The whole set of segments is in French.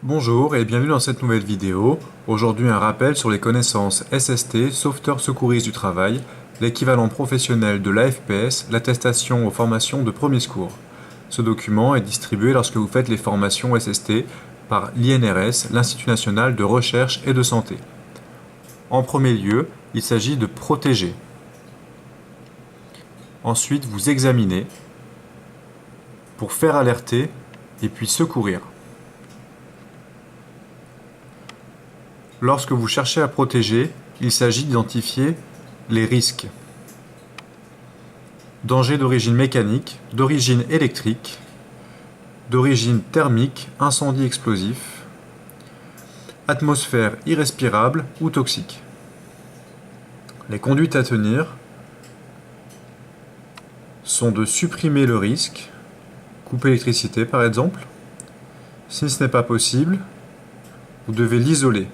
Bonjour et bienvenue dans cette nouvelle vidéo. Aujourd'hui un rappel sur les connaissances SST, sauveteur secouriste du travail, l'équivalent professionnel de l'AFPS, l'attestation aux formations de premiers secours. Ce document est distribué lorsque vous faites les formations SST par l'INRS, l'Institut national de recherche et de santé. En premier lieu, il s'agit de protéger. Ensuite, vous examinez pour faire alerter et puis secourir. Lorsque vous cherchez à protéger, il s'agit d'identifier les risques. Danger d'origine mécanique, d'origine électrique, d'origine thermique, incendie explosif, atmosphère irrespirable ou toxique. Les conduites à tenir sont de supprimer le risque, couper l'électricité par exemple. Si ce n'est pas possible, vous devez l'isoler.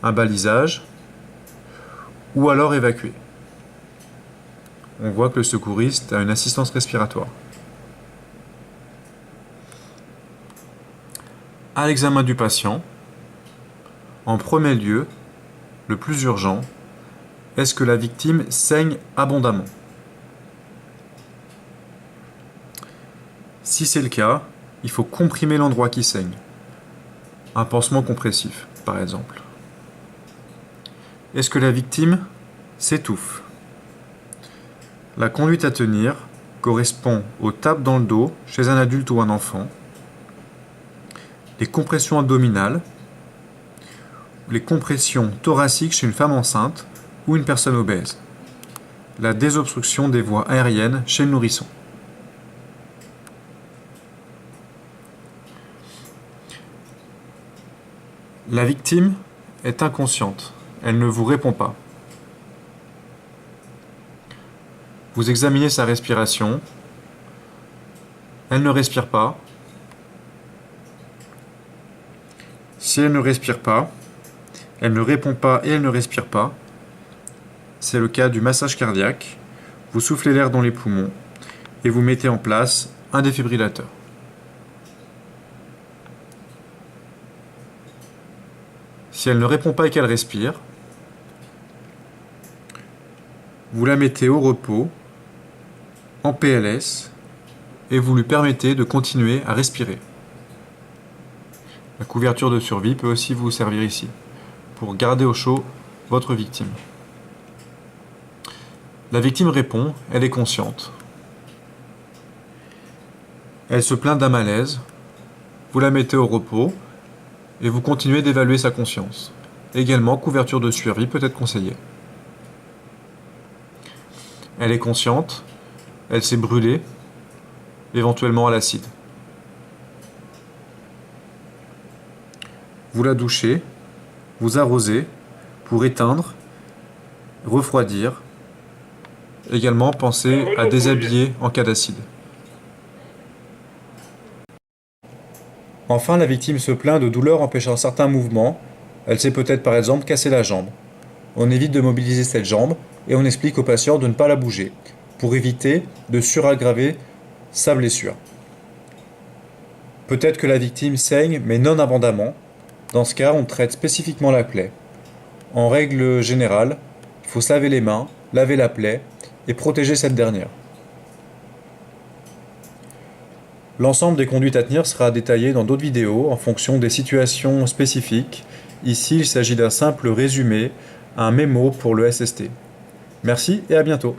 Un balisage, ou alors évacuer. On voit que le secouriste a une assistance respiratoire. À l'examen du patient, en premier lieu, le plus urgent, est-ce que la victime saigne abondamment? Si c'est le cas, il faut comprimer l'endroit qui saigne. Un pansement compressif, par exemple. Est-ce que la victime s'étouffe? La conduite à tenir correspond aux tapes dans le dos chez un adulte ou un enfant, les compressions abdominales, les compressions thoraciques chez une femme enceinte ou une personne obèse, la désobstruction des voies aériennes chez le nourrisson. La victime est inconsciente. Elle ne vous répond pas. Vous examinez sa respiration. Elle ne respire pas. Si elle ne respire pas, elle ne répond pas et elle ne respire pas, c'est le cas du massage cardiaque. Vous soufflez l'air dans les poumons et vous mettez en place un défibrillateur. Si elle ne répond pas et qu'elle respire, vous la mettez au repos, en PLS, et vous lui permettez de continuer à respirer. La couverture de survie peut aussi vous servir ici, pour garder au chaud votre victime. La victime répond, elle est consciente. Elle se plaint d'un malaise, vous la mettez au repos, et vous continuez d'évaluer sa conscience. Également, couverture de survie peut être conseillée. Elle est consciente, elle s'est brûlée, éventuellement à l'acide. Vous la douchez, vous arrosez pour éteindre, refroidir. Également, pensez à déshabiller en cas d'acide. Enfin, la victime se plaint de douleurs empêchant certains mouvements. Elle s'est peut-être par exemple cassé la jambe. On évite de mobiliser cette jambe et on explique au patient de ne pas la bouger pour éviter de suraggraver sa blessure. Peut-être que la victime saigne mais non abondamment. Dans ce cas, on traite spécifiquement la plaie. En règle générale, il faut se laver les mains, laver la plaie et protéger cette dernière. L'ensemble des conduites à tenir sera détaillé dans d'autres vidéos en fonction des situations spécifiques. Ici, il s'agit d'un simple résumé, un mémo pour le SST. Merci et à bientôt.